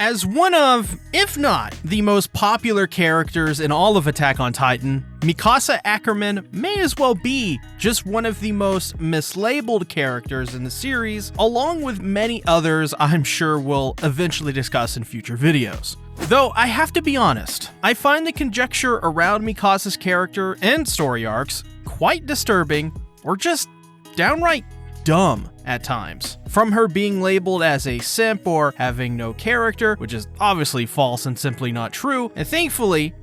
As one of, if not, the most popular characters in all of Attack on Titan, Mikasa Ackerman may as well be just one of the most mislabeled characters in the series, along with many others I'm sure we'll eventually discuss in future videos. Though I have to be honest, I find the conjecture around Mikasa's character and story arcs quite disturbing, or just downright dumb at times. From her being labeled as a simp or having no character, which is obviously false and simply not true, and thankfully,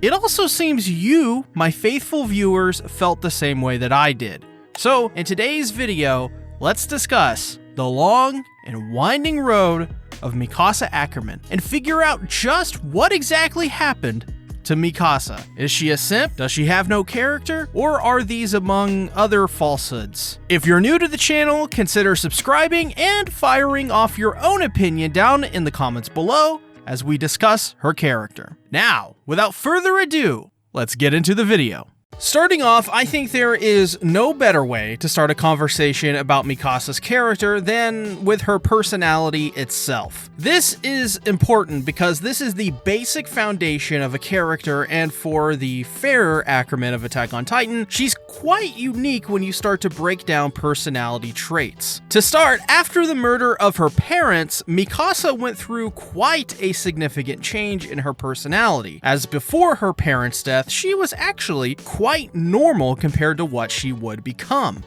it also seems you, my faithful viewers, felt the same way that I did. So, in today's video, let's discuss the long and winding road of Mikasa Ackerman and figure out just what exactly happened to Mikasa. Is she a simp? Does she have no character? Or are these among other falsehoods? If you're new to the channel, consider subscribing and firing off your own opinion down in the comments below as we discuss her character. Now, without further ado, let's get into the video. Starting off, I think there is no better way to start a conversation about Mikasa's character than with her personality itself. This is important because this is the basic foundation of a character, and for the fairer Ackerman of Attack on Titan, she's quite unique when you start to break down personality traits. To start, after the murder of her parents, Mikasa went through quite a significant change in her personality, as before her parents' death, she was actually quite normal compared to what she would become.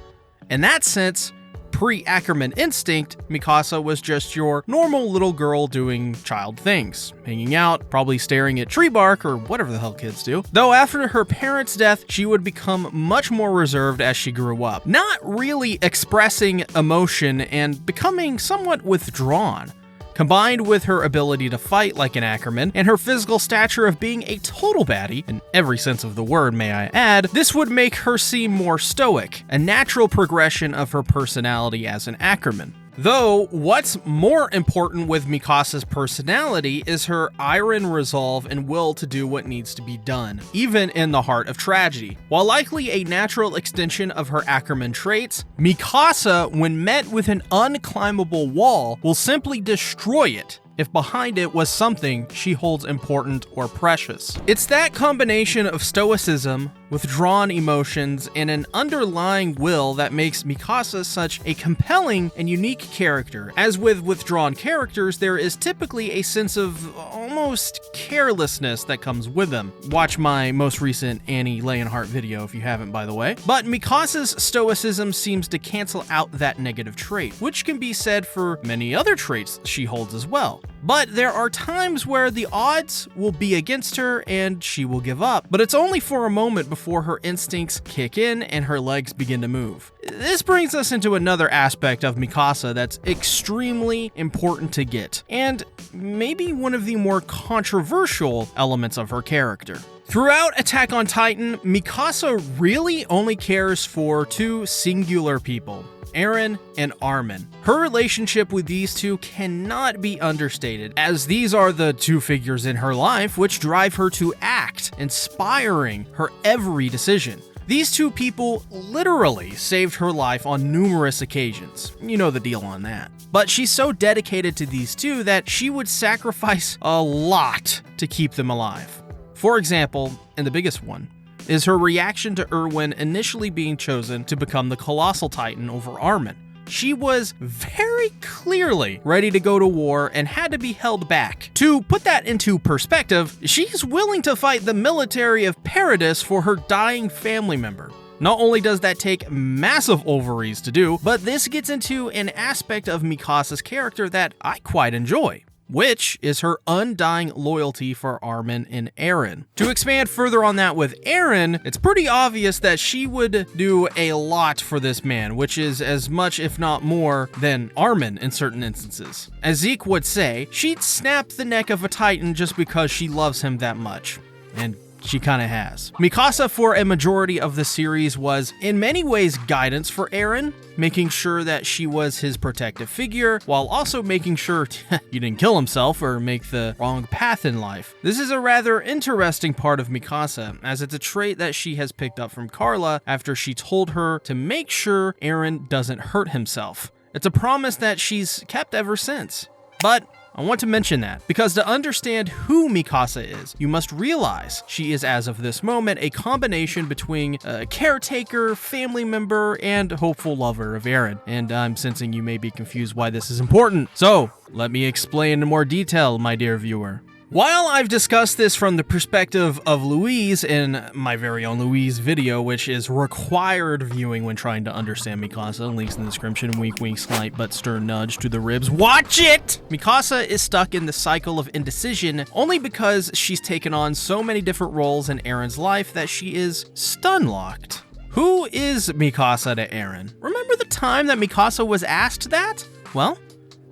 In that sense, pre-Ackerman instinct, Mikasa was just your normal little girl doing child things, hanging out, probably staring at tree bark or whatever the hell kids do. Though after her parents' death, she would become much more reserved as she grew up, not really expressing emotion and becoming somewhat withdrawn. Combined with her ability to fight like an Ackerman and her physical stature of being a total baddie, in every sense of the word may I add, this would make her seem more stoic, a natural progression of her personality as an Ackerman. Though, what's more important with Mikasa's personality is her iron resolve and will to do what needs to be done, even in the heart of tragedy. While likely a natural extension of her Ackerman traits, Mikasa, when met with an unclimbable wall, will simply destroy it if behind it was something she holds important or precious. It's that combination of stoicism, withdrawn emotions, and an underlying will that makes Mikasa such a compelling and unique character. As with withdrawn characters, there is typically a sense of almost carelessness that comes with them. Watch my most recent Annie Leonhardt video if you haven't, by the way. But Mikasa's stoicism seems to cancel out that negative trait, which can be said for many other traits she holds as well. But there are times where the odds will be against her and she will give up, but it's only for a moment before her instincts kick in and her legs begin to move. This brings us into another aspect of Mikasa that's extremely important to get, and maybe one of the more controversial elements of her character. Throughout Attack on Titan, Mikasa really only cares for two singular people, Eren and Armin. Her relationship with these two cannot be understated, as these are the two figures in her life which drive her to act, inspiring her every decision. These two people literally saved her life on numerous occasions. You know the deal on that. But she's so dedicated to these two that she would sacrifice a lot to keep them alive. For example, and the biggest one, is her reaction to Erwin initially being chosen to become the Colossal Titan over Armin. She was very clearly ready to go to war and had to be held back. To put that into perspective, she's willing to fight the military of Paradis for her dying family member. Not only does that take massive ovaries to do, but this gets into an aspect of Mikasa's character that I quite enjoy, which is her undying loyalty for Armin and Eren. To expand further on that with Eren, it's pretty obvious that she would do a lot for this man, which is as much if not more than Armin in certain instances. As Zeke would say, she'd snap the neck of a Titan just because she loves him that much. And she kinda has. Mikasa, for a majority of the series, was in many ways guidance for Eren, making sure that she was his protective figure, while also making sure he didn't kill himself or make the wrong path in life. This is a rather interesting part of Mikasa, as it's a trait that she has picked up from Carla after she told her to make sure Eren doesn't hurt himself. It's a promise that she's kept ever since. But I want to mention that, because to understand who Mikasa is, you must realize she is, as of this moment, a combination between a caretaker, family member, and hopeful lover of Eren. And I'm sensing you may be confused why this is important. So, let me explain in more detail, my dear viewer. While I've discussed this from the perspective of Louise in my very own Louise video, which is required viewing when trying to understand Mikasa, links in the description, wink wink, slight but stern nudge to the ribs, watch it! Mikasa is stuck in the cycle of indecision only because she's taken on so many different roles in Eren's life that she is stun-locked. Who is Mikasa to Eren? Remember the time that Mikasa was asked that? Well,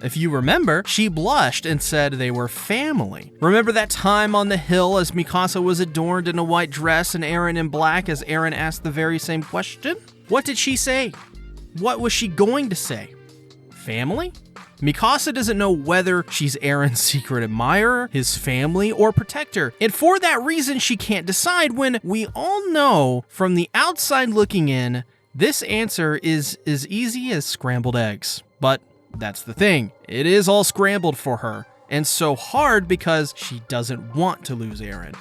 if you remember, she blushed and said they were family. Remember that time on the hill as Mikasa was adorned in a white dress and Eren in black as Eren asked the very same question? What did she say? What was she going to say? Family? Mikasa doesn't know whether she's Eren's secret admirer, his family, or protector. And for that reason, she can't decide when we all know from the outside looking in, this answer is as easy as scrambled eggs. But that's the thing. It is all scrambled for her, and so hard because she doesn't want to lose Eren.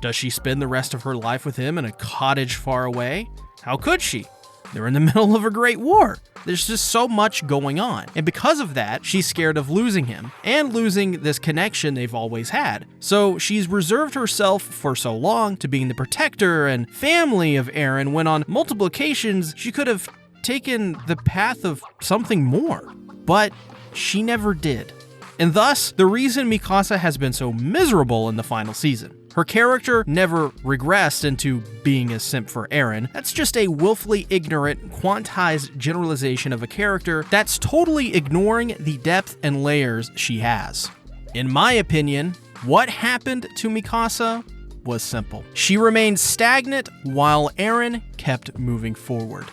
Does she spend the rest of her life with him in a cottage far away? How could she? They're in the middle of a great war. There's just so much going on. And because of that, she's scared of losing him and losing this connection they've always had. So she's reserved herself for so long to being the protector and family of Eren when on multiple occasions she could have taken the path of something more. But she never did. And thus, the reason Mikasa has been so miserable in the final season. Her character never regressed into being a simp for Eren. That's just a willfully ignorant, quantized generalization of a character that's totally ignoring the depth and layers she has. In my opinion, what happened to Mikasa was simple. She remained stagnant while Eren kept moving forward.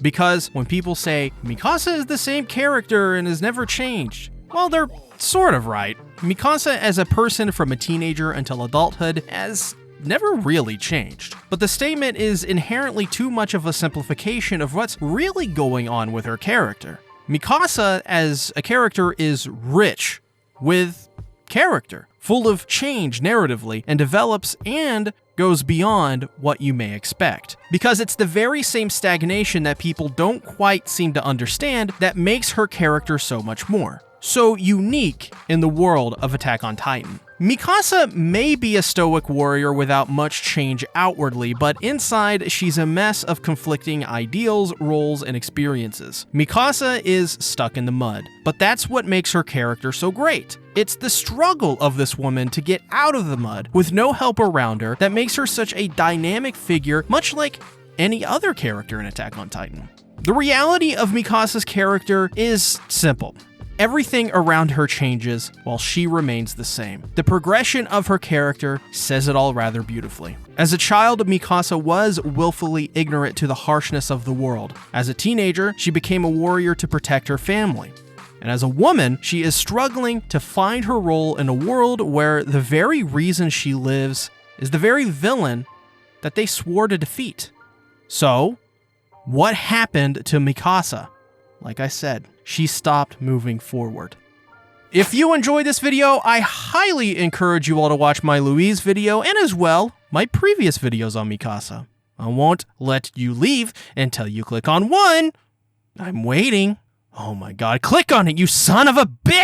Because when people say, Mikasa is the same character and has never changed, well, they're sort of right. Mikasa as a person from a teenager until adulthood has never really changed. But the statement is inherently too much of a simplification of what's really going on with her character. Mikasa as a character is rich with character, full of change narratively, and develops and goes beyond what you may expect. Because it's the very same stagnation that people don't quite seem to understand that makes her character so much more, so unique in the world of Attack on Titan. Mikasa may be a stoic warrior without much change outwardly, but inside she's a mess of conflicting ideals, roles, and experiences. Mikasa is stuck in the mud, but that's what makes her character so great. It's the struggle of this woman to get out of the mud with no help around her that makes her such a dynamic figure, much like any other character in Attack on Titan. The reality of Mikasa's character is simple. Everything around her changes while she remains the same. The progression of her character says it all rather beautifully. As a child, Mikasa was willfully ignorant to the harshness of the world. As a teenager, she became a warrior to protect her family. And as a woman, she is struggling to find her role in a world where the very reason she lives is the very villain that they swore to defeat. So, what happened to Mikasa? Like I said, she stopped moving forward. If you enjoyed this video, I highly encourage you all to watch my Louise video and as well, my previous videos on Mikasa. I won't let you leave until you click on one. I'm waiting. Oh my god, click on it, you son of a bitch!